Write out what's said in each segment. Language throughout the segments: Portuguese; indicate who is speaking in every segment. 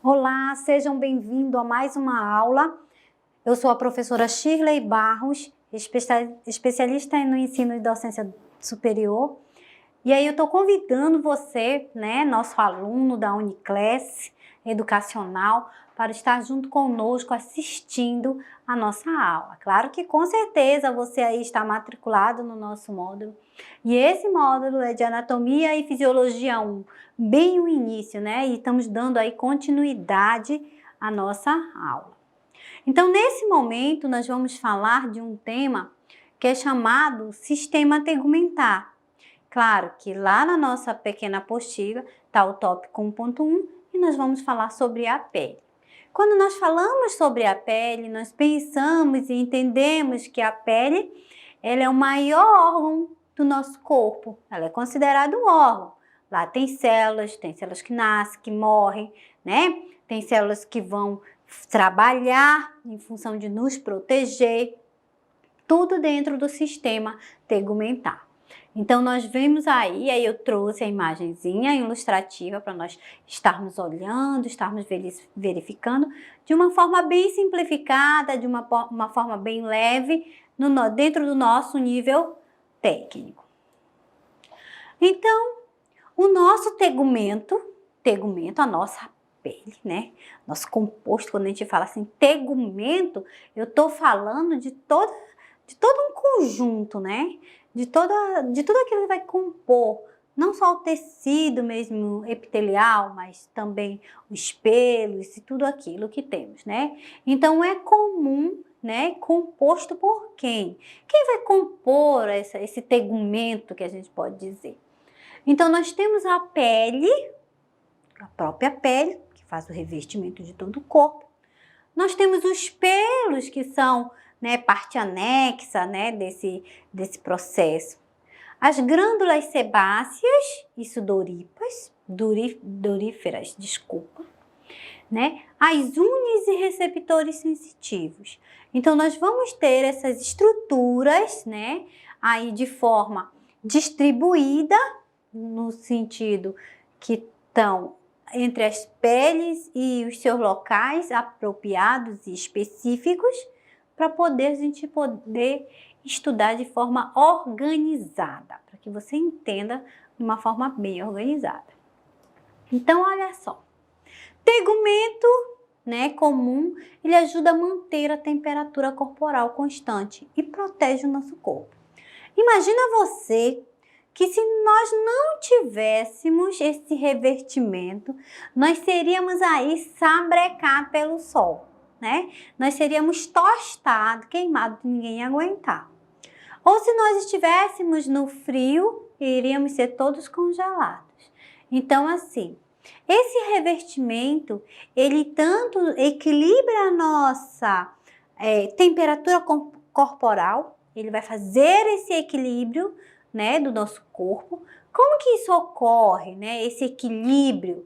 Speaker 1: Olá, sejam bem-vindos a mais uma aula. Eu sou a professora Shirley Barros, especialista no ensino e docência superior. E aí eu estou convidando você, nosso aluno da Uniclass Educacional, para estar junto conosco assistindo a nossa aula. Claro que com certeza você aí está matriculado no nosso módulo. E esse módulo é de Anatomia e Fisiologia 1, bem o início, E estamos dando aí continuidade à nossa aula. Então, nesse momento, nós vamos falar de um tema que é chamado sistema tegumentar. Claro que lá na nossa pequena apostila está o tópico 1.1 e nós vamos falar sobre a pele. Quando nós falamos sobre a pele, nós pensamos e entendemos que a pele ela é o maior órgão do nosso corpo. Ela é considerada um órgão. Lá tem células que nascem, que morrem, Tem células que vão trabalhar em função de nos proteger. Tudo dentro do sistema tegumentar. Então, nós vemos aí eu trouxe a imagenzinha ilustrativa para nós estarmos olhando, estarmos verificando de uma forma bem simplificada, de uma forma bem leve, dentro do nosso nível técnico. Então, o nosso tegumento, a nossa pele, Nosso composto, quando a gente fala assim, tegumento, eu estou falando de todo um conjunto, De tudo aquilo que vai compor, não só o tecido mesmo epitelial, mas também os pelos e tudo aquilo que temos, Então, é comum, composto por quem? Quem vai compor esse tegumento que a gente pode dizer? Então, nós temos a pele, a própria pele, que faz o revestimento de todo o corpo. Nós temos os pelos, que são parte anexa desse processo. As glândulas sebáceas e sudoríferas, As unhas e receptores sensitivos. Então, nós vamos ter essas estruturas, aí de forma distribuída, no sentido que estão entre as peles e os seus locais apropriados e específicos, para a gente poder estudar de forma organizada, para que você entenda de uma forma bem organizada. Então, olha só, tegumento, comum, ele ajuda a manter a temperatura corporal constante e protege o nosso corpo. Imagina você que se nós não tivéssemos esse revestimento, nós seríamos aí sabrecados pelo sol, Nós seríamos tostados, queimados, ninguém ia aguentar. Ou se nós estivéssemos no frio, iríamos ser todos congelados. Então, assim, esse revestimento, ele tanto equilibra a nossa temperatura corporal, ele vai fazer esse equilíbrio, do nosso corpo. Como que isso ocorre, Esse equilíbrio,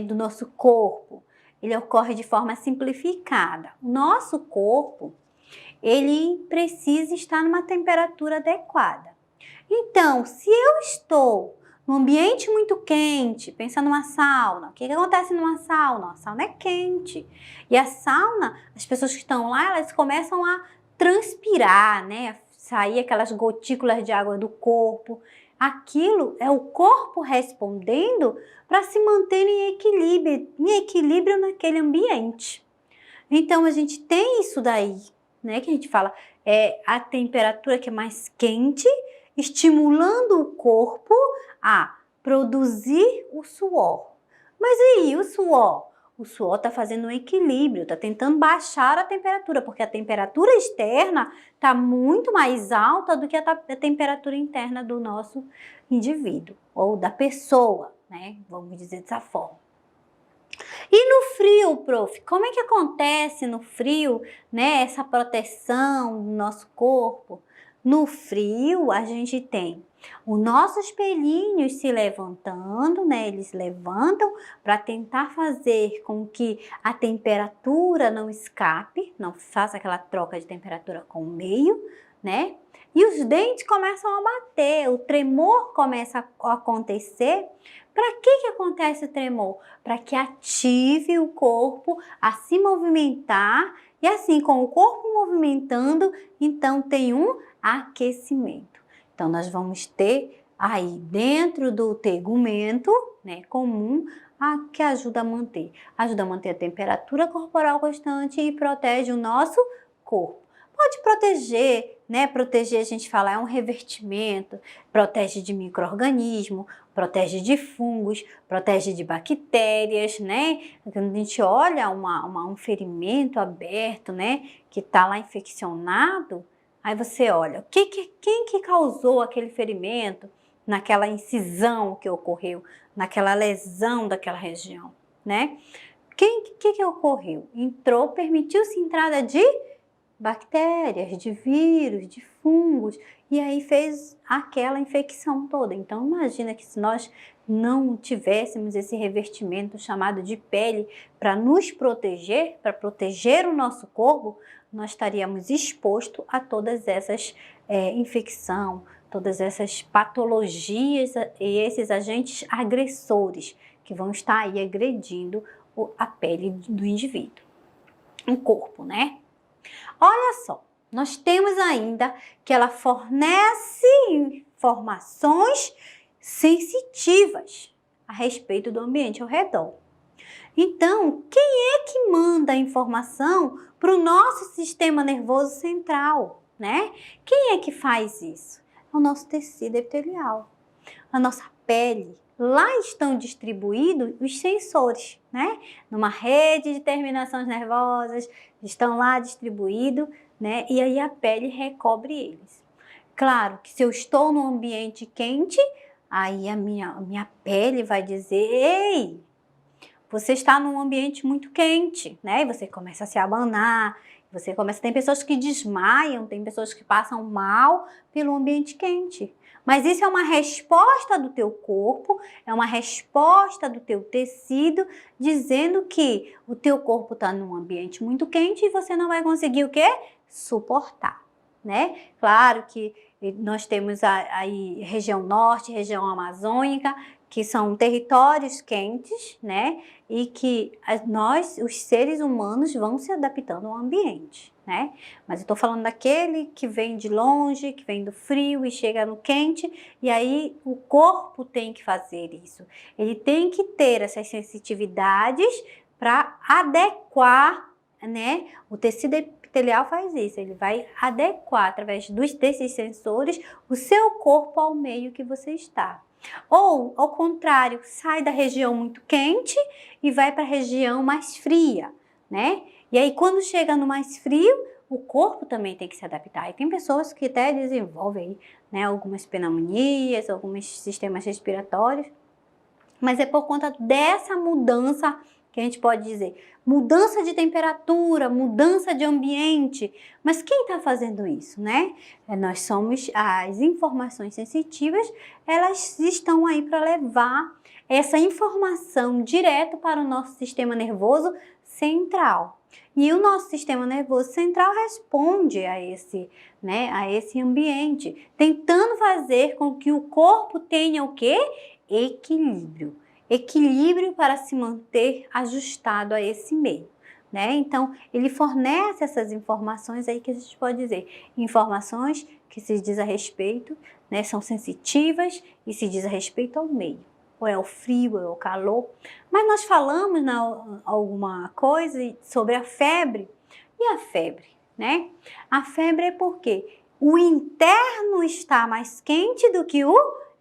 Speaker 1: do nosso corpo? Ele ocorre de forma simplificada. O nosso corpo, ele precisa estar numa temperatura adequada. Então, se eu estou num ambiente muito quente, pensa numa sauna, o que acontece numa sauna? A sauna é quente. E a sauna, as pessoas que estão lá, elas começam a transpirar, sair aquelas gotículas de água do corpo. Aquilo é o corpo respondendo para se manter em equilíbrio naquele ambiente. Então, a gente tem isso daí, que a gente fala, a temperatura que é mais quente, estimulando o corpo a produzir o suor. Mas e aí, o suor? O suor está fazendo um equilíbrio, está tentando baixar a temperatura, porque a temperatura externa está muito mais alta do que a temperatura interna do nosso indivíduo, ou da pessoa, Vamos dizer dessa forma. E no frio, prof, como é que acontece no frio, essa proteção do nosso corpo? No frio, a gente tem os nossos pelinhos se levantando, Eles levantam para tentar fazer com que a temperatura não escape, não faça aquela troca de temperatura com o meio, né? E os dentes começam a bater, o tremor começa a acontecer. Para que acontece o tremor? Para que ative o corpo a se movimentar e assim, com o corpo movimentando, então tem um aquecimento. Então, nós vamos ter aí dentro do tegumento, né, comum, que ajuda a manter a temperatura corporal constante e protege o nosso corpo. Pode proteger, né? Proteger, a gente fala, é um revertimento, protege de micro-organismo, protege de fungos, protege de bactérias, né? Quando a gente olha um ferimento aberto, né? Que tá lá infeccionado, aí você olha, quem que causou aquele ferimento naquela incisão que ocorreu, naquela lesão daquela região, né? Que ocorreu? Entrou, permitiu-se entrada de bactérias, de vírus, de fungos, e aí fez aquela infecção toda. Então, imagina que se nós não tivéssemos esse revestimento chamado de pele para nos proteger, para proteger o nosso corpo, nós estaríamos expostos a todas essas infecções, todas essas patologias e esses agentes agressores que vão estar aí agredindo a pele do indivíduo, o corpo, né? Olha só, nós temos ainda que ela fornece informações sensitivas a respeito do ambiente ao redor. Então, quem é que manda a informação para o nosso sistema nervoso central, né? Quem é que faz isso? É o nosso tecido epitelial, a nossa pele. Lá estão distribuídos os sensores, né? Numa rede de terminações nervosas, estão lá distribuídos, né? E aí a pele recobre eles. Claro que se eu estou num ambiente quente, aí a minha pele vai dizer, ei, você está num ambiente muito quente, né? E você começa a se abanar, tem pessoas que desmaiam, tem pessoas que passam mal pelo ambiente quente. Mas isso é uma resposta do teu corpo, é uma resposta do teu tecido, dizendo que o teu corpo está num ambiente muito quente e você não vai conseguir o quê? Suportar, né? Claro que nós temos aí região norte, região amazônica, que são territórios quentes, né? E que nós, os seres humanos, vão se adaptando ao ambiente, né? Mas eu tô falando daquele que vem de longe, que vem do frio e chega no quente, e aí o corpo tem que fazer isso. Ele tem que ter essas sensitividades para adequar, né? O tecido epitelial faz isso, ele vai adequar através desses sensores o seu corpo ao meio que você está. Ou, ao contrário, sai da região muito quente e vai para a região mais fria, né? E aí, quando chega no mais frio, o corpo também tem que se adaptar. E tem pessoas que até desenvolvem, né, algumas pneumonias, alguns sistemas respiratórios, mas é por conta dessa mudança que a gente pode dizer, mudança de temperatura, mudança de ambiente. Mas quem está fazendo isso, né? Nós somos, as informações sensitivas, elas estão aí para levar essa informação direto para o nosso sistema nervoso central. E o nosso sistema nervoso central responde a esse, né, a esse ambiente, tentando fazer com que o corpo tenha o quê? Equilíbrio. Equilíbrio para se manter ajustado a esse meio, né? Então, ele fornece essas informações aí que a gente pode dizer, informações que se diz a respeito, né? São sensitivas e se diz a respeito ao meio, ou é o frio, ou é o calor. Mas nós falamos alguma coisa sobre a febre, e a febre, né? A febre é porque o interno está mais quente do que o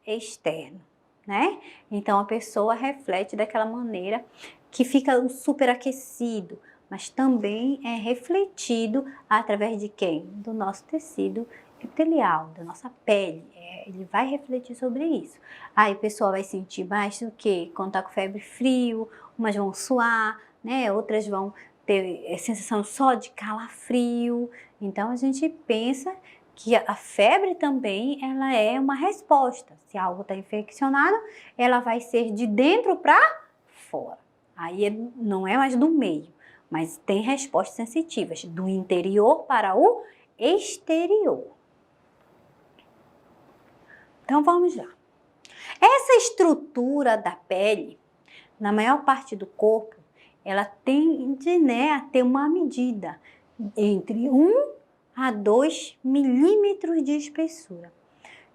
Speaker 1: externo, né? Então a pessoa reflete daquela maneira que fica superaquecido, mas também é refletido através de quem? Do nosso tecido epitelial, da nossa pele. Ele vai refletir sobre isso. Aí a pessoa vai sentir mais do que quando tá com febre frio, umas vão suar, né? Outras vão ter sensação só de calafrio. Então a gente pensa que a febre também ela é uma resposta. Se algo está infeccionado, ela vai ser de dentro para fora. Aí não é mais do meio, mas tem respostas sensitivas do interior para o exterior. Então vamos lá. Essa estrutura da pele, na maior parte do corpo, ela tende, né, a ter uma medida entre 1 a 2 milímetros de espessura.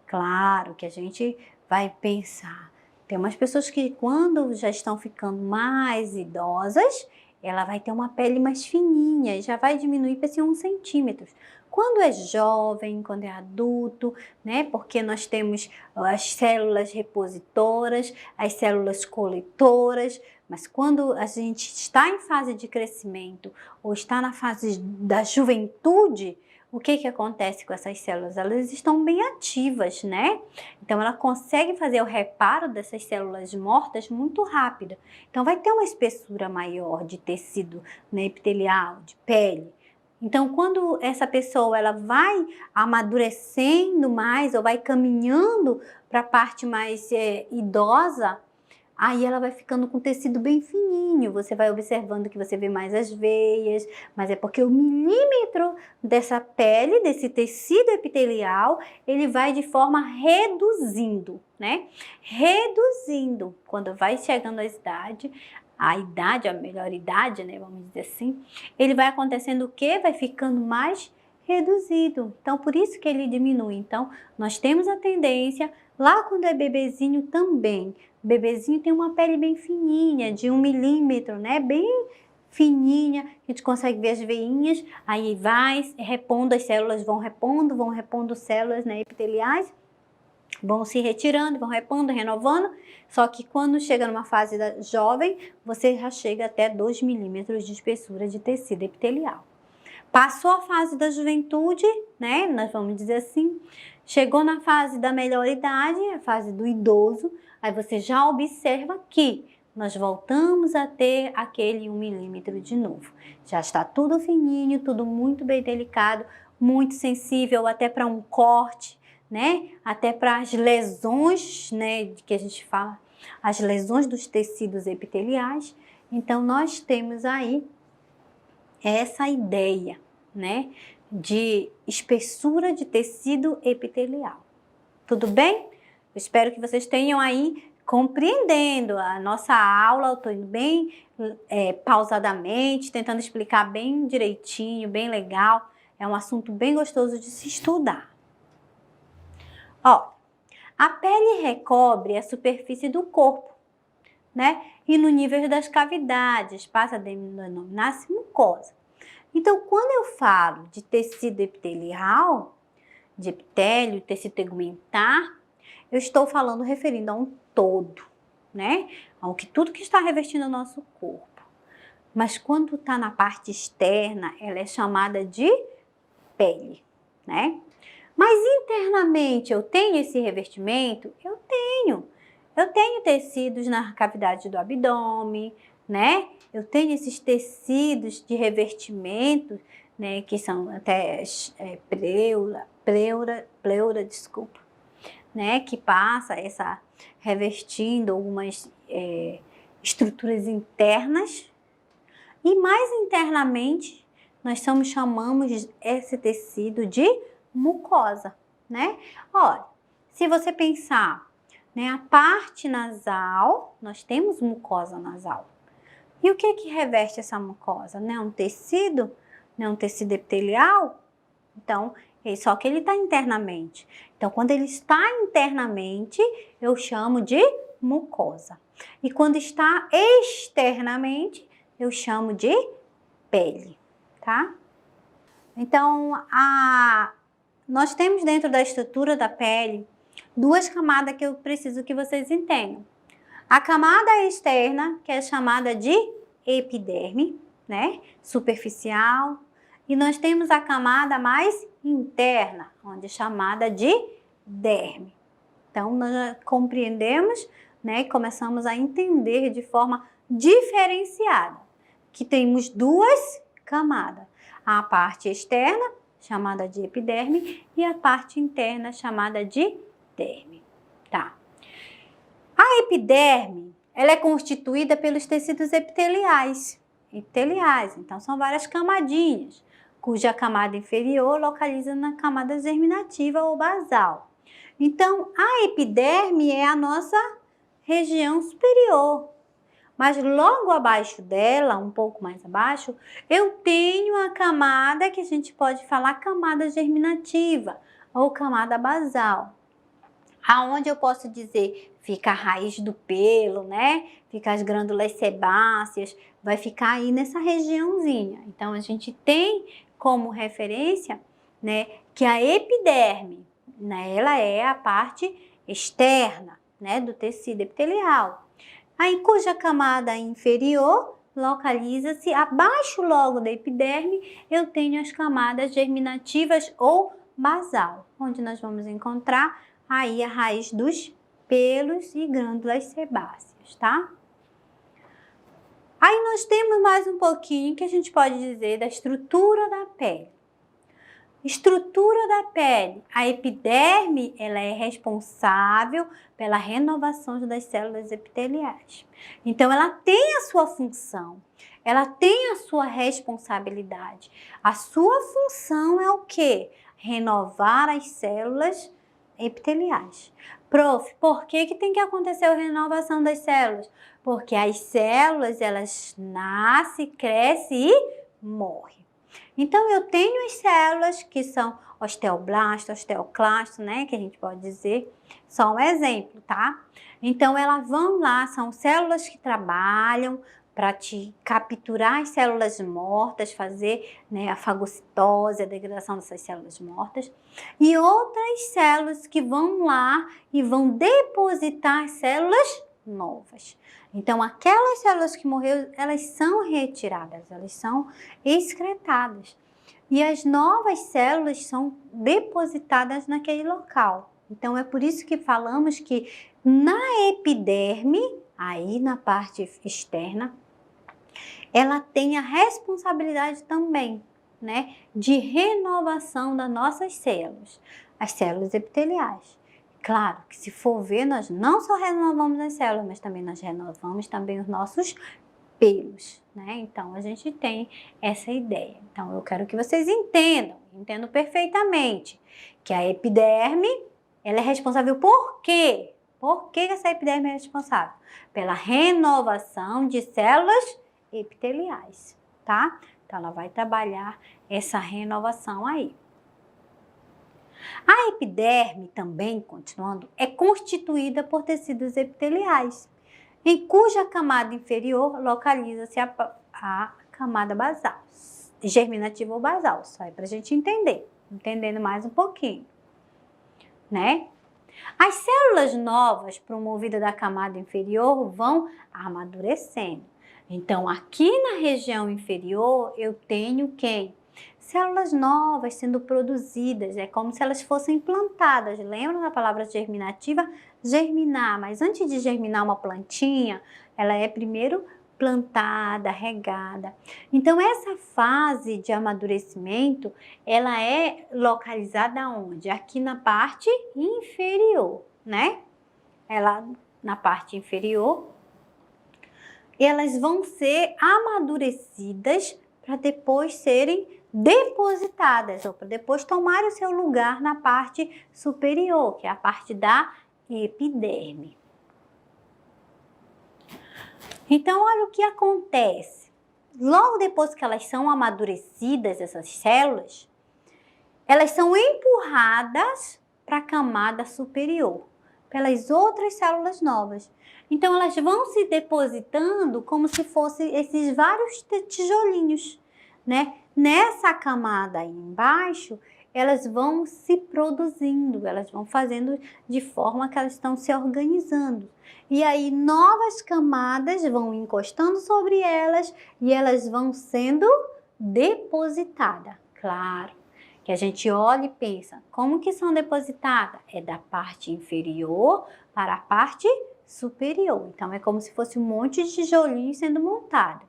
Speaker 1: Claro que a gente vai pensar, tem umas pessoas que quando já estão ficando mais idosas, ela vai ter uma pele mais fininha, já vai diminuir para esse 1 centímetro. Quando é jovem, quando é adulto, né? Porque nós temos as células repositoras, as células coletoras, mas quando a gente está em fase de crescimento ou está na fase da juventude, o que acontece com essas células? Elas estão bem ativas, né? Então, ela consegue fazer o reparo dessas células mortas muito rápido. Então, vai ter uma espessura maior de tecido, né, epitelial, de pele. Então, quando essa pessoa ela vai amadurecendo mais ou vai caminhando para a parte mais idosa, aí ela vai ficando com o tecido bem fininho, você vai observando que você vê mais as veias, mas é porque o milímetro dessa pele, desse tecido epitelial, ele vai de forma reduzindo, né? Reduzindo, quando vai chegando a idade, a melhor idade, né, vamos dizer assim, ele vai acontecendo o quê? Vai ficando mais reduzido, então por isso que ele diminui. Então, nós temos a tendência, lá quando é bebezinho também, o bebezinho tem uma pele bem fininha, de 1 milímetro, né? Bem fininha, a gente consegue ver as veinhas, aí vai repondo, as células vão repondo células, né, epiteliais, vão se retirando, vão repondo, renovando, só que quando chega numa fase jovem, você já chega até 2 milímetros de espessura de tecido epitelial. Passou a fase da juventude, né, nós vamos dizer assim, chegou na fase da melhor idade, a fase do idoso, aí você já observa que nós voltamos a ter aquele 1 milímetro de novo. Já está tudo fininho, tudo muito bem delicado, muito sensível até para um corte, né? Até para as lesões, né, que a gente fala, as lesões dos tecidos epiteliais. Então, nós temos aí essa ideia, né, de espessura de tecido epitelial. Tudo bem? Eu espero que vocês tenham aí compreendendo a nossa aula. Eu estou indo bem pausadamente, tentando explicar bem direitinho, bem legal. É um assunto bem gostoso de se estudar. Ó, a pele recobre a superfície do corpo, né? E no nível das cavidades, passa a denominar-se mucosa. Então, quando eu falo de tecido epitelial, de epitélio, tecido tegumentar, eu estou falando referindo a um todo, né? Ao que tudo que está revestindo o nosso corpo. Mas quando está na parte externa, ela é chamada de pele, né? Mas internamente eu tenho esse revestimento? Eu tenho. Eu tenho tecidos na cavidade do abdômen, né? Eu tenho esses tecidos de revestimento, né? Que são até pleura, desculpa, né? Que passa essa revestindo algumas estruturas internas. E mais internamente, nós chamamos esse tecido de mucosa, né? Olha, se você pensar, né, a parte nasal, nós temos mucosa nasal. E o que reveste essa mucosa? Né? Um tecido, né, um tecido epitelial? Então, só que ele está internamente. Então, quando ele está internamente, eu chamo de mucosa. E quando está externamente, eu chamo de pele, tá? Então, nós temos dentro da estrutura da pele 2 camadas que eu preciso que vocês entendam. A camada externa, que é chamada de epiderme, né? Superficial. E nós temos a camada mais interna, onde é chamada de derme. Então, nós já compreendemos, né? E começamos a entender de forma diferenciada que temos 2 camadas. A parte externa, chamada de epiderme, e a parte interna, chamada de derme, tá? A epiderme, ela é constituída pelos tecidos epiteliais, então são várias camadinhas, cuja camada inferior localiza na camada germinativa ou basal. Então, a epiderme é a nossa região superior. Mas logo abaixo dela, um pouco mais abaixo, eu tenho a camada que a gente pode falar camada germinativa ou camada basal. Aonde eu posso dizer, fica a raiz do pelo, né? Fica as glândulas sebáceas, vai ficar aí nessa regiãozinha. Então, a gente tem como referência, né, que a epiderme, né, ela é a parte externa, né, do tecido epitelial. Aí, cuja camada inferior localiza-se abaixo logo da epiderme, eu tenho as camadas germinativas ou basal, onde nós vamos encontrar aí a raiz dos pelos e glândulas sebáceas, tá? Aí nós temos mais um pouquinho que a gente pode dizer da estrutura da pele. Estrutura da pele. A epiderme, ela é responsável pela renovação das células epiteliais. Então, ela tem a sua função, ela tem a sua responsabilidade. A sua função é o quê? Renovar as células epiteliais. Prof, por que tem que acontecer a renovação das células? Porque as células, elas nascem, crescem e morrem. Então, eu tenho as células que são osteoblasto, osteoclasto, né? Que a gente pode dizer, só um exemplo, tá? Então, elas vão lá, são células que trabalham para te capturar as células mortas, fazer, né, a fagocitose, a degradação dessas células mortas. E outras células que vão lá e vão depositar as células novas. Então, aquelas células que morreram, elas são retiradas, elas são excretadas. E as novas células são depositadas naquele local. Então, é por isso que falamos que na epiderme, aí na parte externa, ela tem a responsabilidade também, né, de renovação das nossas células, as células epiteliais. Claro que se for ver, nós não só renovamos as células, mas também nós renovamos também os nossos pelos, né? Então, a gente tem essa ideia. Então, eu quero que vocês entendam perfeitamente que a epiderme, ela é responsável por quê? Por que essa epiderme é responsável? Pela renovação de células epiteliais, tá? Então, ela vai trabalhar essa renovação aí. A epiderme também, continuando, é constituída por tecidos epiteliais, em cuja camada inferior localiza-se a camada basal, germinativa ou basal, só é para a gente entendendo mais um pouquinho, né? As células novas promovidas da camada inferior vão amadurecendo. Então, aqui na região inferior, eu tenho quem? Células novas sendo produzidas, é como se elas fossem plantadas. Lembra da palavra germinativa? Germinar, mas antes de germinar uma plantinha, ela é primeiro plantada, regada. Então, essa fase de amadurecimento, ela é localizada onde? Aqui na parte inferior, né? Ela na parte inferior, elas vão ser amadurecidas para depois serem depositadas, ou para depois tomar o seu lugar na parte superior, que é a parte da epiderme. Então, olha o que acontece. Logo depois que elas são amadurecidas, essas células, elas são empurradas para a camada superior, pelas outras células novas. Então, elas vão se depositando como se fossem esses vários tijolinhos, né? Nessa camada aí embaixo, elas vão se produzindo, elas vão fazendo de forma que elas estão se organizando. E aí, novas camadas vão encostando sobre elas e elas vão sendo depositadas. Claro que a gente olha e pensa, como que são depositadas? É da parte inferior para a parte superior. Então, é como se fosse um monte de tijolinho sendo montado.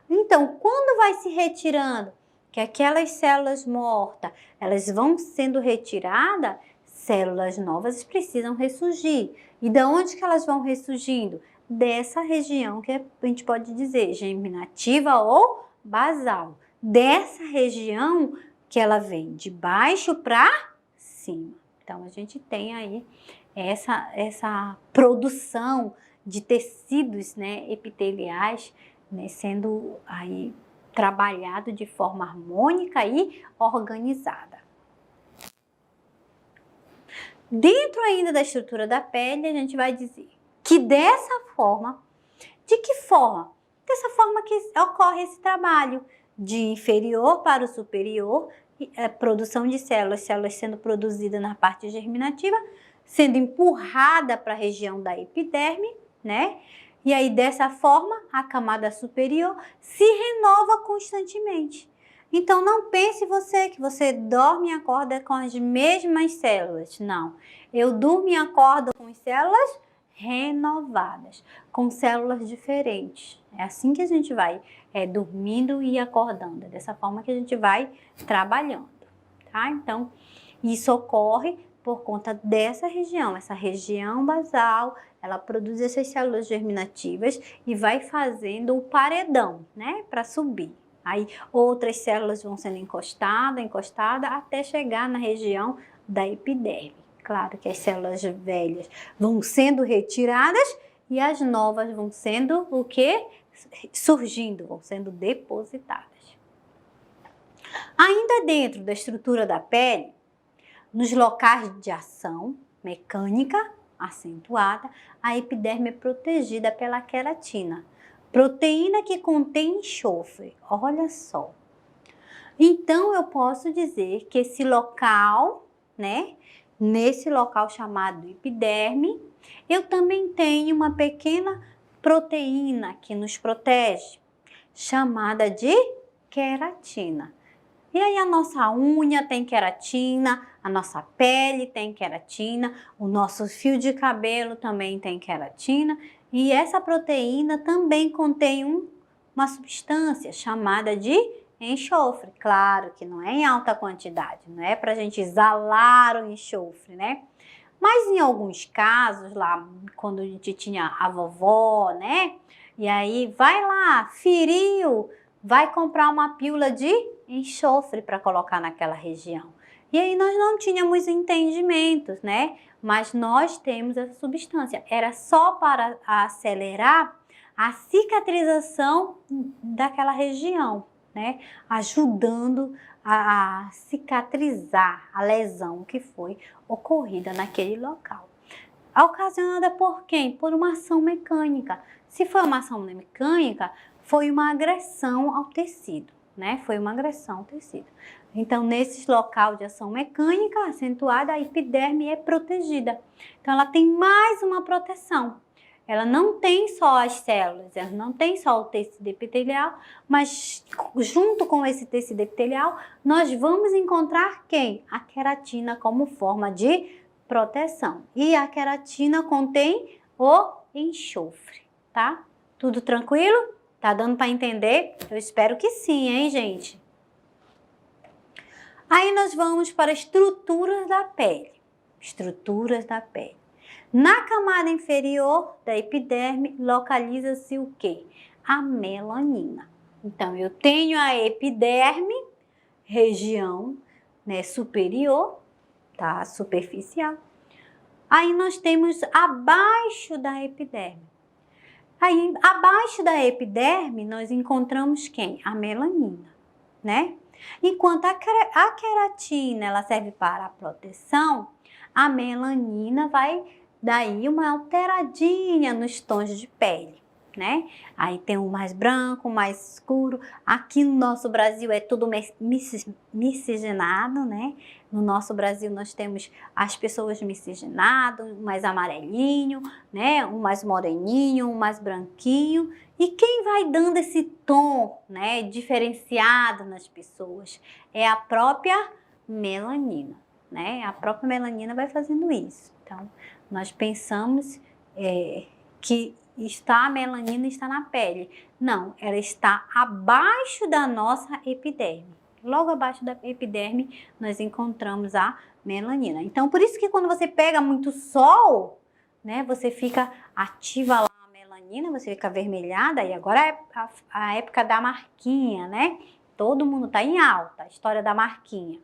Speaker 1: Então, quando vai se retirando, que aquelas células mortas, elas vão sendo retiradas, células novas precisam ressurgir. E de onde que elas vão ressurgindo? Dessa região que a gente pode dizer germinativa ou basal. Dessa região que ela vem de baixo para cima. Então, a gente tem aí essa produção de tecidos, né, epiteliais, né, sendo aí trabalhado de forma harmônica e organizada. Dentro ainda da estrutura da pele, a gente vai dizer que dessa forma, de que forma? Dessa forma que ocorre esse trabalho de inferior para o superior, a produção de células sendo produzidas na parte germinativa, sendo empurrada para a região da epiderme, né? E aí, dessa forma, a camada superior se renova constantemente. Então, não pense que você dorme e acorda com as mesmas células. Não. Eu durmo e acordo com células renovadas, com células diferentes. É assim que a gente vai dormindo e acordando. É dessa forma que a gente vai trabalhando, tá? Então, isso ocorre por conta dessa região. Essa região basal, ela produz essas células germinativas e vai fazendo o paredão, né? Para subir. Aí outras células vão sendo encostadas até chegar na região da epiderme. Claro que as células velhas vão sendo retiradas e as novas vão sendo o quê? Surgindo, vão sendo depositadas. Ainda dentro da estrutura da pele, nos locais de ação mecânica acentuada, a epiderme é protegida pela queratina, proteína que contém enxofre. Olha só. Então, eu posso dizer que esse local, né? Nesse local chamado epiderme, eu também tenho uma pequena proteína que nos protege, chamada de queratina. E aí a nossa unha tem queratina, a nossa pele tem queratina, o nosso fio de cabelo também tem queratina, e essa proteína também contém uma substância chamada de enxofre. Claro que não é em alta quantidade, não é para a gente exalar o enxofre, né? Mas em alguns casos, lá quando a gente tinha a vovó, né? E aí vai lá, feriu, vai comprar uma pílula de enxofre para colocar naquela região. E aí nós não tínhamos entendimentos, né? Mas nós temos essa substância. Era só para acelerar a cicatrização daquela região, né? Ajudando a cicatrizar a lesão que foi ocorrida naquele local. Ocasionada por quem? Por uma ação mecânica. Se foi uma ação mecânica, foi uma agressão ao tecido, né? Foi uma agressão ao tecido. Então, nesse local de ação mecânica acentuada, a epiderme é protegida. Então, ela tem mais uma proteção. Ela não tem só as células, ela não tem só o tecido epitelial, mas junto com esse tecido epitelial, nós vamos encontrar quem? A queratina como forma de proteção. E a queratina contém o enxofre, tá? Tudo tranquilo? Tá dando para entender? Eu espero que sim, hein, gente? Aí nós vamos para estruturas da pele. Estruturas da pele. Na camada inferior da epiderme, localiza-se o quê? A melanina. Então, eu tenho a epiderme, região, né, superior, tá? Superficial. Aí nós temos abaixo da epiderme. Aí, abaixo da epiderme, nós encontramos quem? A melanina, né? Enquanto a queratina, ela serve para a proteção, a melanina vai daí uma alteradinha nos tons de pele, né? Aí tem o mais branco, o mais escuro. Aqui no nosso Brasil é tudo miscigenado, né? No nosso Brasil nós temos as pessoas miscigenadas, um mais amarelinho, né? Um mais moreninho, um mais branquinho. E quem vai dando esse tom, né, diferenciado nas pessoas é a própria melanina, né? A própria melanina vai fazendo isso. Então, nós pensamos que a melanina está na pele. Não, ela está abaixo da nossa epiderme. Logo abaixo da epiderme, nós encontramos a melanina. Então, por isso que quando você pega muito sol, né, você fica ativa lá a melanina, você fica avermelhada, e agora é a época da marquinha, né? Todo mundo está em alta, a história da marquinha.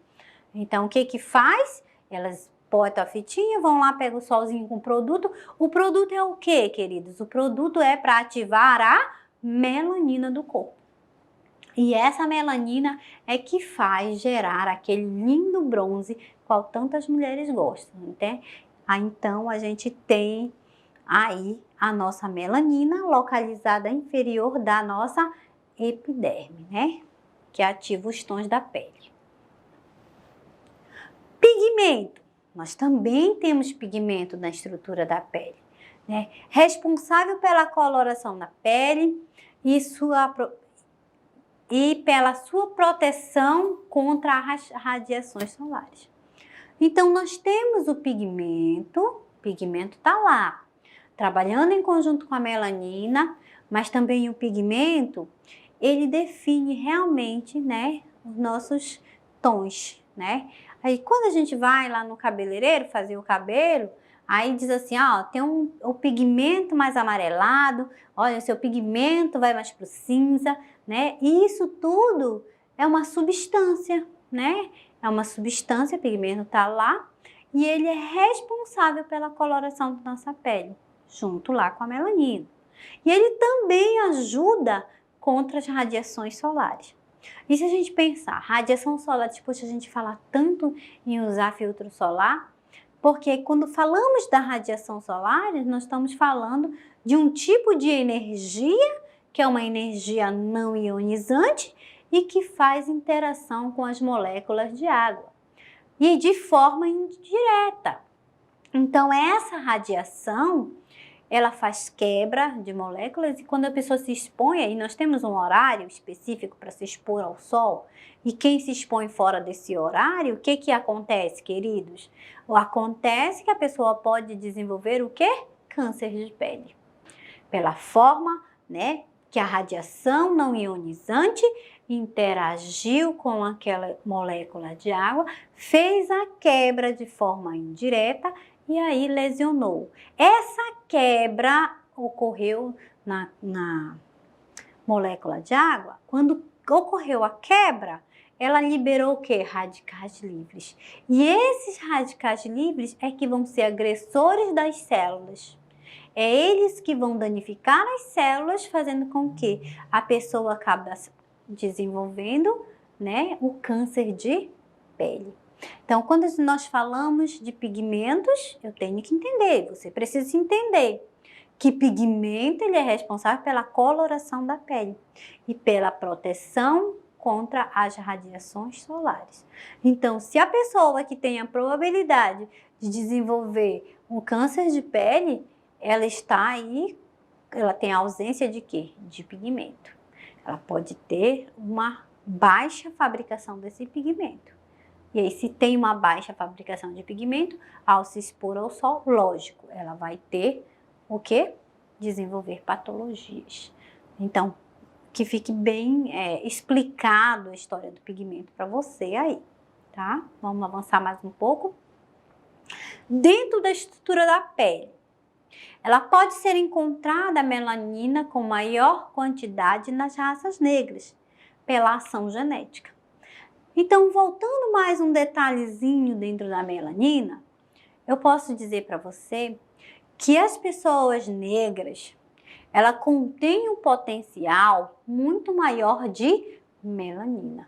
Speaker 1: Então, o que que faz? Elas botam a fitinha, vão lá, pegam o solzinho com o produto. O produto é o quê, queridos? O produto é para ativar a melanina do corpo. E essa melanina é que faz gerar aquele lindo bronze qual tantas mulheres gostam, né? Então, a gente tem aí a nossa melanina localizada inferior da nossa epiderme, né? Que ativa os tons da pele. Pigmento. Nós também temos pigmento na estrutura da pele, né? Responsável pela coloração da pele e pela sua proteção contra as radiações solares. Então, nós temos o pigmento está lá, trabalhando em conjunto com a melanina, mas também o pigmento, ele define realmente, né, os nossos tons, né? Aí, quando a gente vai lá no cabeleireiro fazer o cabelo, aí diz assim, ó, tem o pigmento mais amarelado, olha, o seu pigmento vai mais pro cinza, né? E isso tudo é uma substância, né? É uma substância, o pigmento tá lá, e ele é responsável pela coloração da nossa pele, junto lá com a melanina. E ele também ajuda contra as radiações solares. E se a gente pensar, radiação solar, depois a gente fala tanto em usar filtro solar, porque quando falamos da radiação solar, nós estamos falando de um tipo de energia, que é uma energia não ionizante e que faz interação com as moléculas de água e de forma indireta. Então, essa radiação, ela faz quebra de moléculas e quando a pessoa se expõe, e nós temos um horário específico para se expor ao sol, e quem se expõe fora desse horário, o que que acontece, queridos? Acontece que a pessoa pode desenvolver o quê? Câncer de pele. Pela forma, né, que a radiação não ionizante interagiu com aquela molécula de água, fez a quebra de forma indireta e aí lesionou. Essa quebra ocorreu na molécula de água. Quando ocorreu a quebra, ela liberou o quê? Radicais livres. E esses radicais livres é que vão ser agressores das células. É eles que vão danificar as células, fazendo com que a pessoa acabe desenvolvendo, né, o câncer de pele. Então, quando nós falamos de pigmentos, eu tenho que entender, você precisa entender que pigmento ele é responsável pela coloração da pele e pela proteção contra as radiações solares. Então, se a pessoa que tem a probabilidade de desenvolver um câncer de pele, ela está aí, ela tem ausência de quê? De pigmento. Ela pode ter uma baixa fabricação desse pigmento. E aí, se tem uma baixa fabricação de pigmento, ao se expor ao sol, lógico, ela vai ter o quê? Desenvolver patologias. Então, que fique bem explicado a história do pigmento para você aí, tá? Vamos avançar mais um pouco. Dentro da estrutura da pele, ela pode ser encontrada a melanina com maior quantidade nas raças negras, pela ação genética. Então, voltando mais um detalhezinho dentro da melanina, eu posso dizer para você que as pessoas negras, ela contém um potencial muito maior de melanina.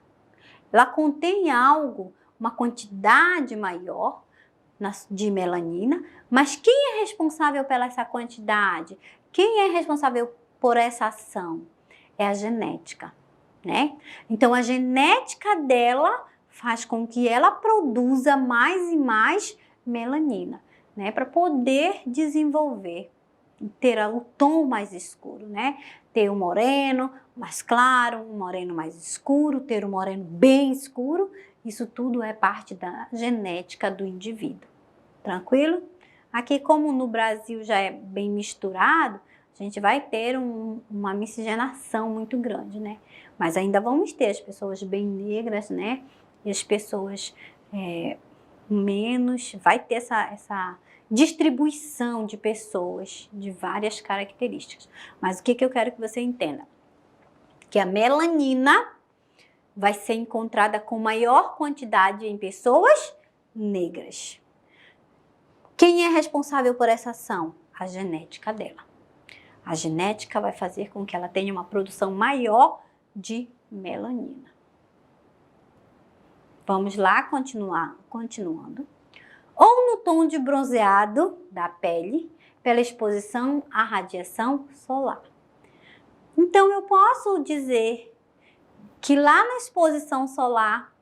Speaker 1: Ela contém algo, uma quantidade maior de melanina, mas quem é responsável pela essa quantidade? Quem é responsável por essa ação? É a genética, né? Então, a genética dela faz com que ela produza mais e mais melanina, né? Para poder desenvolver, ter o tom mais escuro, né? Ter um moreno mais claro, um moreno mais escuro, ter um moreno bem escuro, isso tudo é parte da genética do indivíduo. Tranquilo? Aqui, como no Brasil já é bem misturado, a gente vai ter uma miscigenação muito grande, né? Mas ainda vamos ter as pessoas bem negras, né? E as pessoas menos, vai ter essa distribuição de pessoas de várias características. Mas o que eu quero que você entenda? Que a melanina vai ser encontrada com maior quantidade em pessoas negras. Quem é responsável por essa ação? A genética dela. A genética vai fazer com que ela tenha uma produção maior de melanina. Vamos lá, continuando. Ou no tom de bronzeado da pele, pela exposição à radiação solar. Então, eu posso dizer que lá na exposição solar,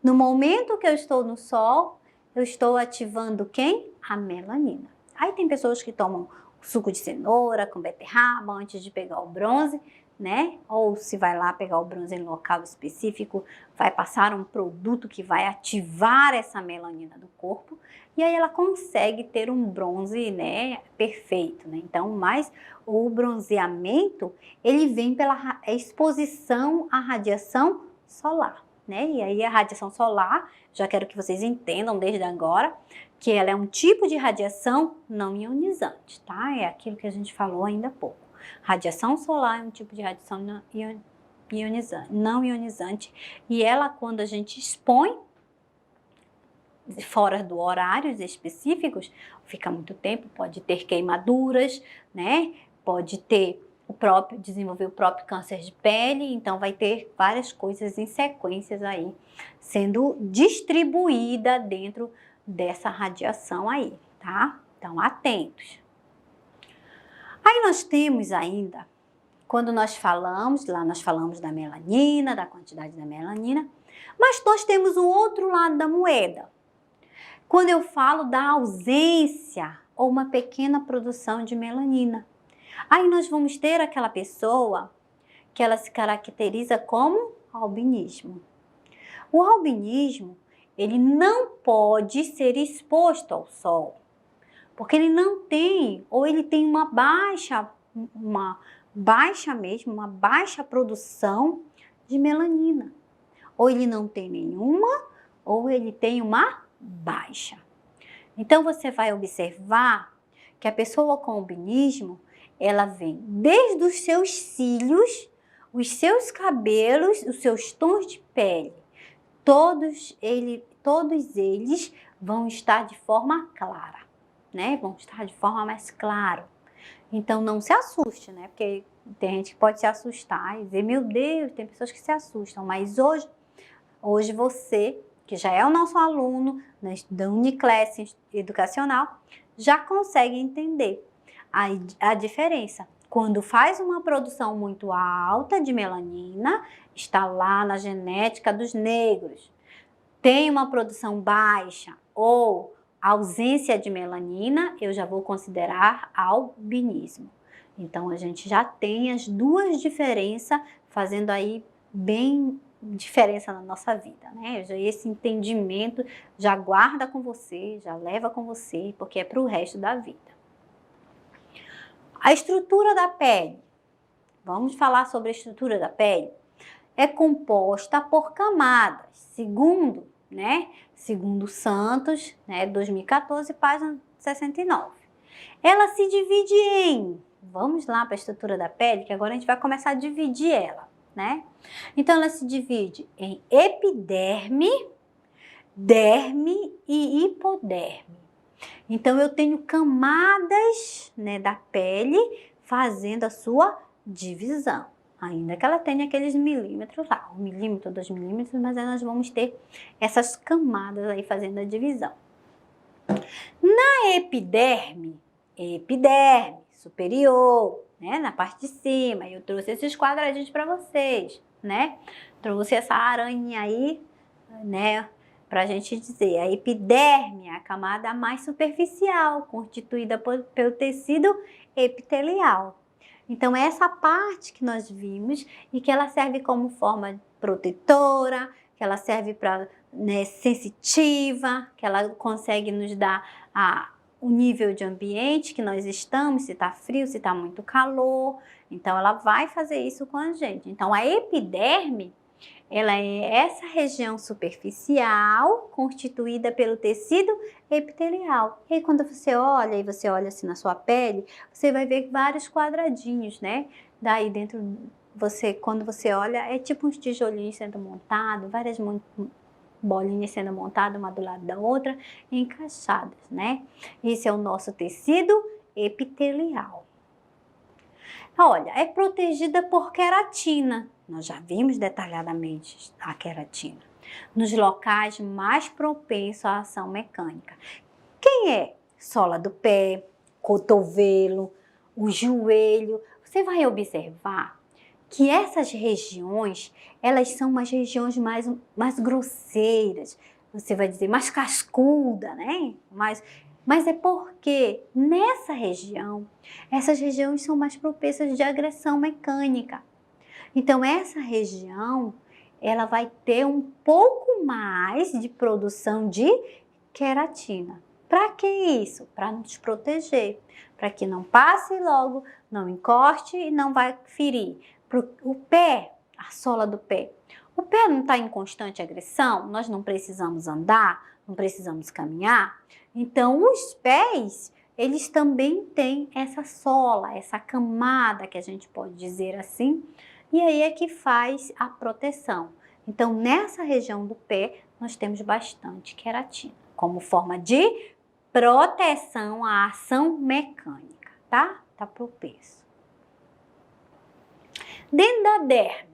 Speaker 1: no momento que eu estou no sol, eu estou ativando quem? A melanina. Aí tem pessoas que tomam suco de cenoura com beterraba antes de pegar o bronze, né? Ou se vai lá pegar o bronze em local específico, vai passar um produto que vai ativar essa melanina do corpo e aí ela consegue ter um bronze, né, perfeito, né? Então, mas o bronzeamento, ele vem pela exposição à radiação solar, né? E aí a radiação solar, já quero que vocês entendam desde agora, que ela é um tipo de radiação não ionizante, tá? É aquilo que a gente falou ainda há pouco. Radiação solar é um tipo de radiação não ionizante e ela, quando a gente expõe fora do horários específicos, fica muito tempo, pode ter queimaduras, né? Pode ter desenvolver o próprio câncer de pele, então vai ter várias coisas em sequências aí sendo distribuída dentro dessa radiação aí, tá? Então, atentos. Aí nós temos ainda, quando nós falamos da melanina, da quantidade da melanina, mas nós temos um outro lado da moeda. Quando eu falo da ausência ou uma pequena produção de melanina. Aí nós vamos ter aquela pessoa que ela se caracteriza como albinismo. O albinismo, ele não pode ser exposto ao sol, porque ele não tem, ou ele tem uma baixa produção de melanina. Ou ele não tem nenhuma, ou ele tem uma baixa. Então, você vai observar que a pessoa com albinismo, ela vem desde os seus cílios, os seus cabelos, os seus tons de pele. Todos eles vão estar de forma clara, né? Vão estar de forma mais clara. Então, não se assuste, né? Porque tem gente que pode se assustar e dizer, meu Deus, tem pessoas que se assustam. Mas hoje você, que já é o nosso aluno da Uniclass Educacional, já consegue entender a diferença. Quando faz uma produção muito alta de melanina, está lá na genética dos negros. Tem uma produção baixa ou ausência de melanina, eu já vou considerar albinismo. Então, a gente já tem as duas diferenças fazendo aí bem diferença na nossa vida, né? Esse entendimento já guarda com você, já leva com você, porque é para o resto da vida. A estrutura da pele. Vamos falar sobre a estrutura da pele. É composta por camadas, segundo Santos, 2014, página 69. Ela se divide em, vamos lá para a estrutura da pele, que agora a gente vai começar a dividir ela, né? Então, ela se divide em epiderme, derme e hipoderme. Então, eu tenho camadas, da pele fazendo a sua divisão. Ainda que ela tenha aqueles milímetros lá, 1 milímetro, 2 milímetros, mas aí nós vamos ter essas camadas aí fazendo a divisão. Na epiderme superior, na parte de cima, eu trouxe esses quadradinhos para vocês, Trouxe essa aranha aí, para a gente dizer, a epiderme é a camada mais superficial, constituída pelo tecido epitelial. Então, é essa parte que nós vimos e que ela serve como forma protetora, que ela serve para sensitiva, que ela consegue nos dar o nível de ambiente que nós estamos, se está frio, se está muito calor. Então, ela vai fazer isso com a gente. Então, a epiderme, ela é essa região superficial constituída pelo tecido epitelial. E aí, quando você olha assim na sua pele, você vai ver vários quadradinhos, Daí dentro, quando você olha, é tipo uns tijolinhos sendo montados, várias bolinhas sendo montadas uma do lado da outra, encaixadas, né? Esse é o nosso tecido epitelial. Olha, é protegida por queratina. Nós já vimos detalhadamente a queratina. Nos locais mais propensos à ação mecânica. Quem é? Sola do pé, cotovelo, o joelho. Você vai observar que essas regiões, elas são umas regiões mais grosseiras. Você vai dizer mais cascuda, né? Mas é porque nessa região, essas regiões são mais propensas de agressão mecânica. Então, essa região, ela vai ter um pouco mais de produção de queratina. Para que isso? Para nos proteger, para que não passe logo, não encoste e não vai ferir. O pé, a sola do pé. O pé não está em constante agressão, nós não precisamos andar, não precisamos caminhar. Então, os pés, eles também têm essa sola, essa camada, que a gente pode dizer assim, e aí é que faz a proteção. Então, nessa região do pé, nós temos bastante queratina, como forma de proteção à ação mecânica, tá? Tá propenso. Dentro da derme,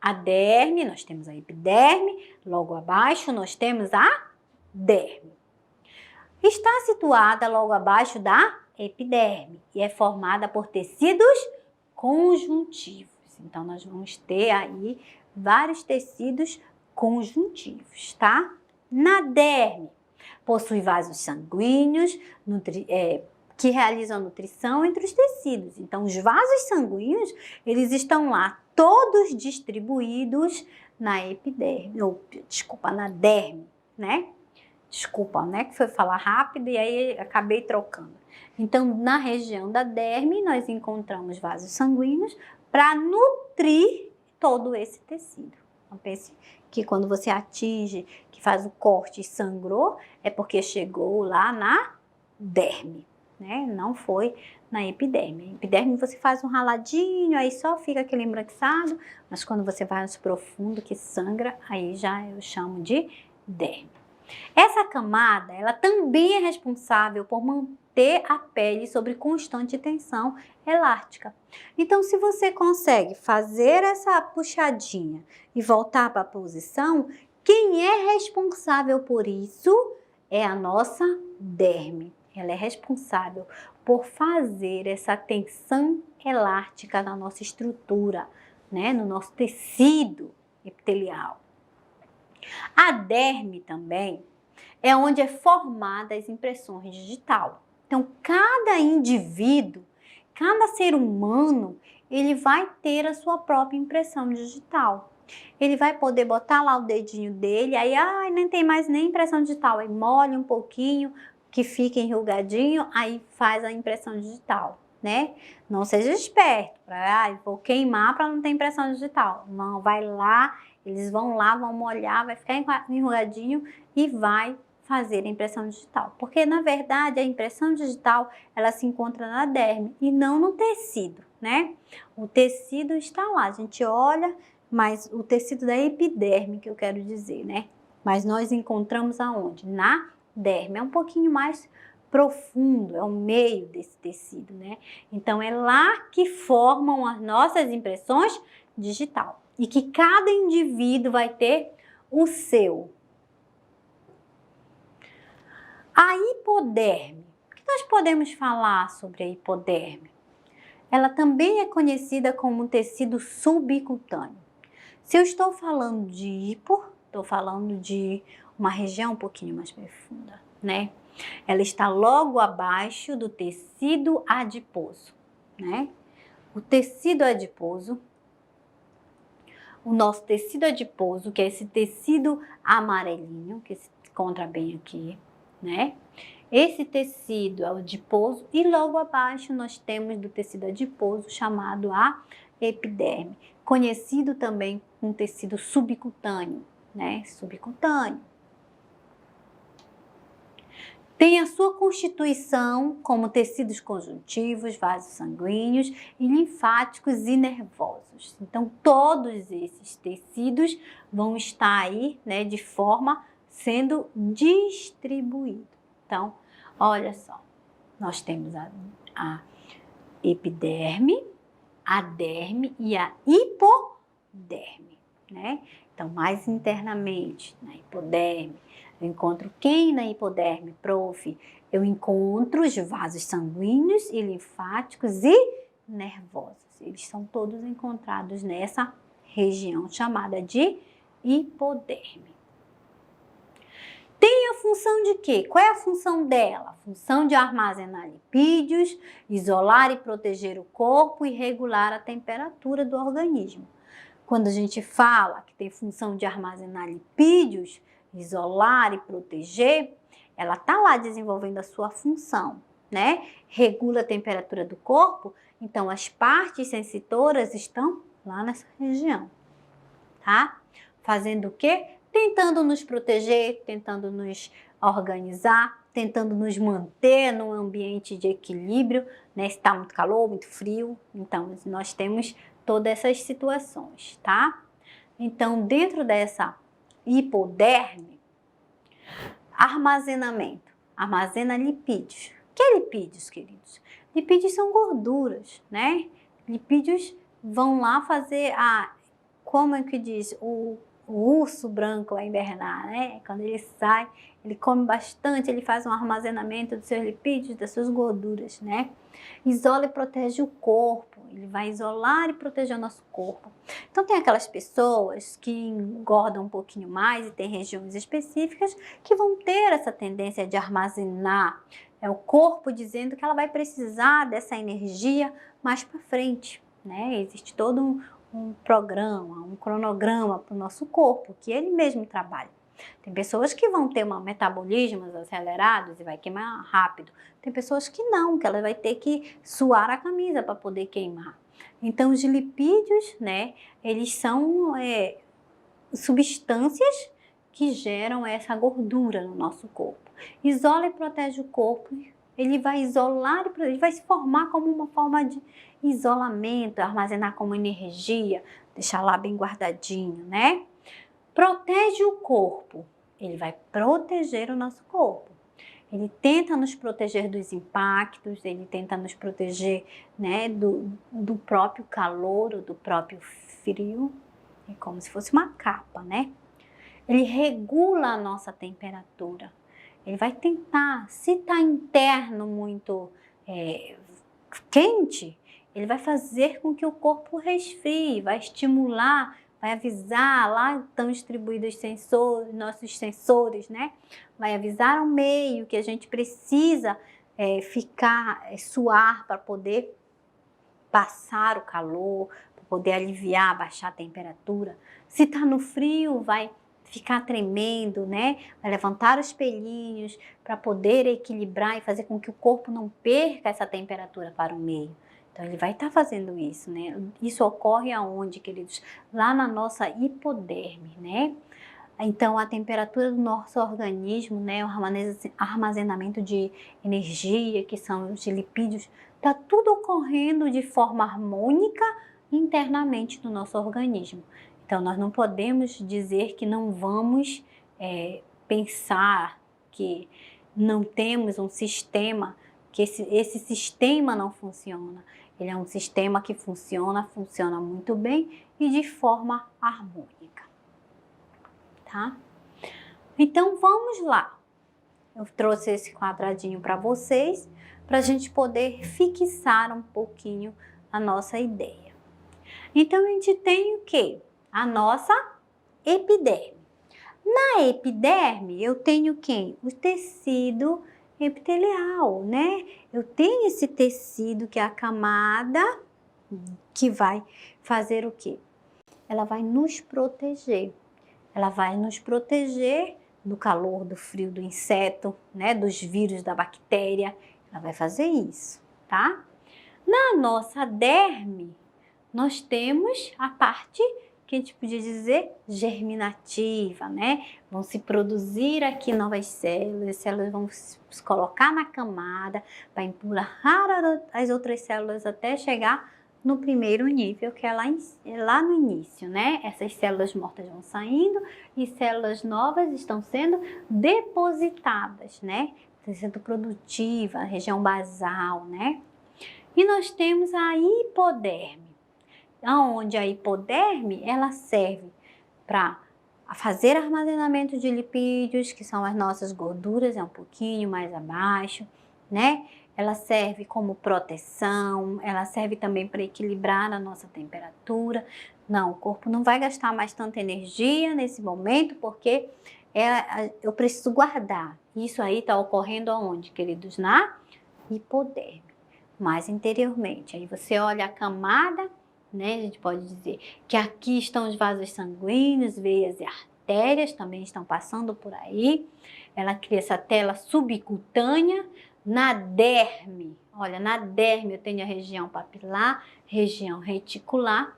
Speaker 1: a derme, nós temos a epiderme, logo abaixo nós temos a derme. Está situada logo abaixo da epiderme e é formada por tecidos conjuntivos. Então, nós vamos ter aí vários tecidos conjuntivos, tá? Na derme, possui vasos sanguíneos que realizam a nutrição entre os tecidos. Então, os vasos sanguíneos, eles estão lá, todos distribuídos na epiderme, na derme, né? Desculpa, né? Que foi falar rápido e aí acabei trocando. Então, na região da derme, nós encontramos vasos sanguíneos para nutrir todo esse tecido. Não pense que quando você atinge, que faz o corte e sangrou, é porque chegou lá na derme, né? Não foi na epiderme. A epiderme você faz um raladinho, aí só fica aquele embranquiçado, mas quando você vai mais profundo, que sangra, aí já eu chamo de derme. Essa camada, ela também é responsável por manter a pele sob constante tensão elástica. Então, se você consegue fazer essa puxadinha e voltar para a posição, quem é responsável por isso é a nossa derme. Ela é responsável por fazer essa tensão elástica na nossa estrutura, né, no nosso tecido epitelial. A derme também é onde é formada as impressões digital. Então, cada indivíduo, cada ser humano, ele vai ter a sua própria impressão digital. Ele vai poder botar lá o dedinho dele, aí nem tem mais nem impressão digital, aí molha um pouquinho, que fica enrugadinho, aí faz a impressão digital, né? Não seja esperto, vou queimar para não ter impressão digital. Não, vai lá, eles vão lá, vão molhar, vai ficar enrugadinho e vai fazer a impressão digital. Porque, na verdade, a impressão digital, ela se encontra na derme e não no tecido, né? O tecido está lá, a gente olha, mas o tecido da epiderme, que eu quero dizer, né? Mas nós encontramos aonde? Na derme. É um pouquinho mais profundo, é o meio desse tecido, né? Então, é lá que formam as nossas impressões digital. E que cada indivíduo vai ter o seu. A hipoderme. O que nós podemos falar sobre a hipoderme? Ela também é conhecida como tecido subcutâneo. Se eu estou falando de hipo, estou falando de uma região um pouquinho mais profunda, né? Ela está logo abaixo do tecido adiposo, né? O tecido adiposo, o nosso tecido adiposo, que é esse tecido amarelinho, que se encontra bem aqui, né? Esse tecido é o adiposo e logo abaixo nós temos do tecido adiposo chamado a epiderme, conhecido também como tecido subcutâneo, né? Subcutâneo. Tem a sua constituição como tecidos conjuntivos, vasos sanguíneos e linfáticos e nervosos. Então, todos esses tecidos vão estar aí, né, de forma sendo distribuído. Então, olha só, nós temos a epiderme, a derme e a hipoderme, né? Então, mais internamente, na hipoderme, eu encontro quem na hipoderme, prof? Eu encontro os vasos sanguíneos e linfáticos e nervosos. Eles são todos encontrados nessa região chamada de hipoderme. Tem a função de quê? Qual é a função dela? A função de armazenar lipídios, isolar e proteger o corpo e regular a temperatura do organismo. Quando a gente fala que tem função de armazenar lipídios, isolar e proteger, ela está lá desenvolvendo a sua função, né? Regula a temperatura do corpo, então as partes sensitoras estão lá nessa região, tá? Fazendo o quê? Tentando nos proteger, tentando nos organizar, tentando nos manter num ambiente de equilíbrio, né? Se está muito calor, muito frio, então nós temos todas essas situações, tá? Então, dentro dessa hipoderme, armazenamento, armazena lipídios. O que é lipídios, queridos? Lipídios são gorduras, né? Lipídios vão lá fazer como é que diz? O urso branco vai hibernar, né? Quando ele sai, ele come bastante, ele faz um armazenamento dos seus lipídios, das suas gorduras, né? Isola e protege o corpo, ele vai isolar e proteger o nosso corpo. Então tem aquelas pessoas que engordam um pouquinho mais e tem regiões específicas que vão ter essa tendência de armazenar. É o corpo dizendo que ela vai precisar dessa energia mais para frente, né? Existe todo um programa, um cronograma para o nosso corpo, que ele mesmo trabalha. Tem pessoas que vão ter metabolismos acelerados e vai queimar rápido. Tem pessoas que não, que ela vai ter que suar a camisa para poder queimar. Então, os lipídios, né, eles são substâncias que geram essa gordura no nosso corpo. Isola e protege o corpo. Ele vai isolar, ele vai se formar como uma forma de isolamento, armazenar como energia, deixar lá bem guardadinho, né? Protege o corpo, ele vai proteger o nosso corpo. Ele tenta nos proteger dos impactos, ele tenta nos proteger, né, do próprio calor, do próprio frio. É como se fosse uma capa, né? Ele regula a nossa temperatura. Ele vai tentar, se está interno muito quente, ele vai fazer com que o corpo resfrie, vai estimular, vai avisar, lá estão distribuídos os sensores, nossos sensores, né? Vai avisar ao meio que a gente precisa suar para poder passar o calor, para poder aliviar, baixar a temperatura. Se está no frio, vai ficar tremendo, né? Vai levantar os pelinhos para poder equilibrar e fazer com que o corpo não perca essa temperatura para o meio. Então, ele vai estar fazendo isso, né? Isso ocorre aonde, queridos? Lá na nossa hipoderme, né? Então, a temperatura do nosso organismo, né? O armazenamento de energia, que são os lipídios, está tudo ocorrendo de forma harmônica internamente no nosso organismo. Então, nós não podemos dizer que não vamos pensar que não temos um sistema, que esse sistema não funciona. Ele é um sistema que funciona muito bem e de forma harmônica, tá? Então, vamos lá. Eu trouxe esse quadradinho para vocês, para a gente poder fixar um pouquinho a nossa ideia. Então, a gente tem o quê? A nossa epiderme. Na epiderme, eu tenho quem? O tecido epitelial, né? Eu tenho esse tecido que é a camada que vai fazer o quê? Ela vai nos proteger. Ela vai nos proteger do calor, do frio, do inseto, né? Dos vírus, da bactéria. Ela vai fazer isso, tá? Na nossa derme, nós temos a parte que a gente podia dizer germinativa, né? Vão se produzir aqui novas células, as células vão se colocar na camada, vai empurrar as outras células até chegar no primeiro nível, que é lá no início, né? Essas células mortas vão saindo e células novas estão sendo depositadas, né? Estão sendo produtiva, região basal, né? E nós temos a hipoderme, onde a hipoderme, ela serve para fazer armazenamento de lipídios, que são as nossas gorduras, é um pouquinho mais abaixo, né? Ela serve como proteção, ela serve também para equilibrar a nossa temperatura. Não, o corpo não vai gastar mais tanta energia nesse momento, porque eu preciso guardar. Isso aí está ocorrendo aonde, queridos? Na hipoderme, mais interiormente. Aí você olha a camada, né? A gente pode dizer que aqui estão os vasos sanguíneos, veias e artérias também estão passando por aí. Ela cria essa tela subcutânea. Na derme, olha, na derme eu tenho a região papilar, região reticular.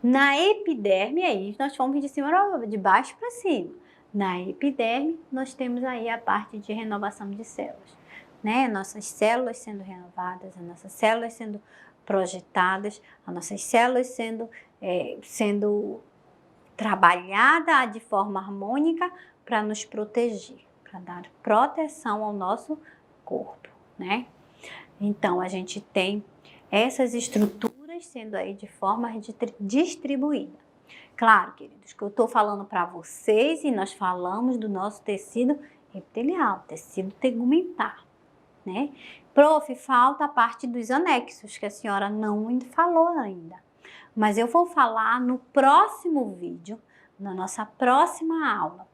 Speaker 1: Na epiderme, aí nós fomos de baixo para cima. Na epiderme, nós temos aí a parte de renovação de células, né? Nossas células sendo renovadas, as nossas células sendo projetadas, as nossas células sendo trabalhadas de forma harmônica para nos proteger, para dar proteção ao nosso corpo, né? Então, a gente tem essas estruturas sendo aí de forma distribuída. Claro, queridos, que eu estou falando para vocês e nós falamos do nosso tecido epitelial, tecido tegumentar, né? Prof, falta a parte dos anexos, que a senhora não falou ainda. Mas eu vou falar no próximo vídeo, na nossa próxima aula,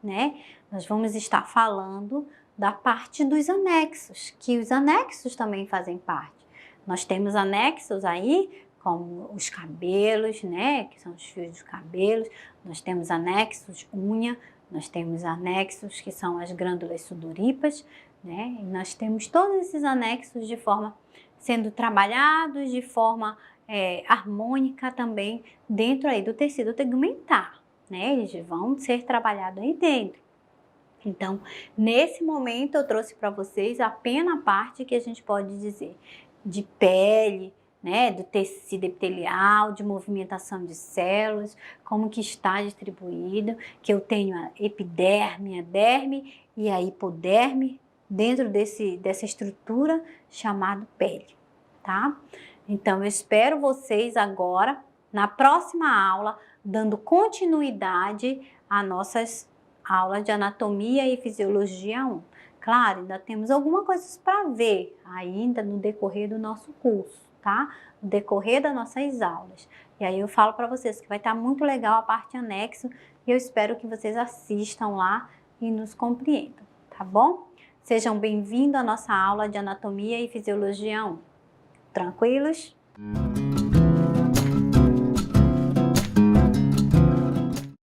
Speaker 1: né? Nós vamos estar falando da parte dos anexos, que os anexos também fazem parte. Nós temos anexos aí, como os cabelos, né? Que são os fios dos cabelos. Nós temos anexos unha, nós temos anexos que são as glândulas sudoríparas, né? E nós temos todos esses anexos de forma sendo trabalhados de forma harmônica também dentro aí do tecido tegumentar, né? Eles vão ser trabalhados aí dentro. Então, nesse momento eu trouxe para vocês apenas a parte que a gente pode dizer de pele, né, do tecido epitelial, de movimentação de células, como que está distribuído, que eu tenho a epiderme, a derme e a hipoderme dentro dessa estrutura chamada pele, tá? Então, eu espero vocês agora, na próxima aula, dando continuidade às nossas aulas de anatomia e fisiologia 1. Claro, ainda temos algumas coisas para ver ainda no decorrer do nosso curso, tá? No decorrer das nossas aulas. E aí eu falo para vocês que vai estar muito legal a parte anexo e eu espero que vocês assistam lá e nos compreendam, tá bom? Sejam bem-vindos à nossa aula de anatomia e fisiologia 1. Tranquilos?